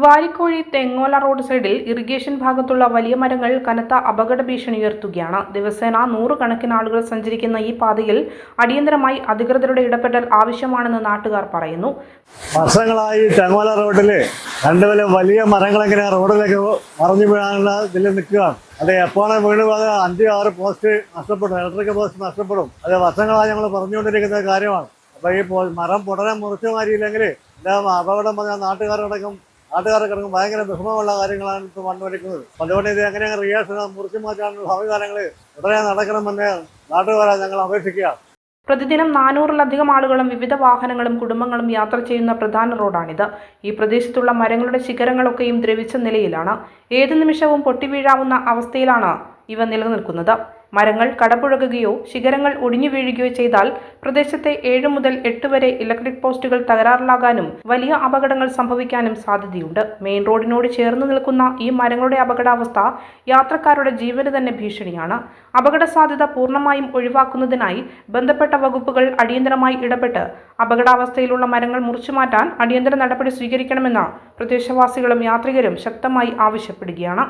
വാരിക്കോഴി തെങ്ങോല road സൈഡിൽ irrigation ഭാഗത്തുള്ള വലിയ മരങ്ങൾ കനത്ത അപകട ഭീഷണി ഉയർത്തുകയാണ്. ദിവസേന 100 കണക്കിന് ആളുകൾ സഞ്ചരിക്കുന്ന ഈ പാതയിൽ അടിയന്തരമായി അധികൃതരുടെ ഇടപെടൽ ആവശ്യമാണെന്ന് നാട്ടുകാർ പറയുന്നു. വർഷങ്ങളായി തെങ്ങോല റോഡിൽ വലിയ മരങ്ങളെങ്ങനെ റോഡിലേക്ക് മറിഞ്ഞു വീഴാനുള്ള ഇതിൽ നിൽക്കുകയാണ്. അത് എപ്പോഴാണ് വീണ് 5-6 പോസ്റ്റ് നഷ്ടപ്പെടും, ഇലക്ട്രിക് പോസ്റ്റ് നഷ്ടപ്പെടും. അത് വർഷങ്ങളായി ഞങ്ങൾ പറഞ്ഞുകൊണ്ടിരിക്കുന്ന കാര്യമാണ്. അപ്പോൾ ഈ മരം പുടരെ മുറിച്ചു മാറിയില്ലെങ്കിൽ അപകടം പറഞ്ഞാൽ നാട്ടുകാർക്കടക്കം ഭയങ്കര വിഷമമുള്ള കാര്യങ്ങളാണ് ഇപ്പോൾ വന്നുകൊണ്ടിരിക്കുന്നത്. അതുകൊണ്ട് ഇത് എങ്ങനെ റിയാക്ഷൻ മുറിച്ചു മാറ്റാനുള്ള സംവിധാനങ്ങൾ ഉടനെ നടക്കണമെന്ന് നാട്ടുകാരെ ഞങ്ങൾ അപേക്ഷിക്കുക. പ്രതിദിനം 400-ലധികം ആളുകളും വിവിധ വാഹനങ്ങളും കുടുംബങ്ങളും യാത്ര ചെയ്യുന്ന പ്രധാന റോഡാണിത്. ഈ പ്രദേശത്തുള്ള മരങ്ങളുടെ ശിഖരങ്ങളൊക്കെയും ദ്രവിച്ച നിലയിലാണ്. ഏതു നിമിഷവും പൊട്ടിവീഴാവുന്ന അവസ്ഥയിലാണ് ഇവ നിലനിൽക്കുന്നത്. മരങ്ങൾ കടപുഴകുകയോ ശിഖരങ്ങൾ ഒടിഞ്ഞു വീഴുകയോ ചെയ്താൽ പ്രദേശത്തെ 7 മുതൽ 8 വരെ ഇലക്ട്രിക് പോസ്റ്റുകൾ തകരാറിലാകാനും വലിയ അപകടങ്ങൾ സംഭവിക്കാനും സാധ്യതയുണ്ട്. മെയിൻ റോഡിനോട് ചേർന്ന് നിൽക്കുന്ന ഈ മരങ്ങളുടെ അപകടാവസ്ഥ യാത്രക്കാരുടെ ജീവന് തന്നെ ഭീഷണിയാണ്. അപകട സാധ്യത പൂർണ്ണമായും ഒഴിവാക്കുന്നതിനായി ബന്ധപ്പെട്ട വകുപ്പുകൾ അടിയന്തരമായി ഇടപെട്ട് അപകടാവസ്ഥയിലുള്ള മരങ്ങൾ മുറിച്ചുമാറ്റാൻ അടിയന്തര നടപടി സ്വീകരിക്കണമെന്ന് പ്രദേശവാസികളും യാത്രികരും ശക്തമായി ആവശ്യപ്പെടുകയാണ്.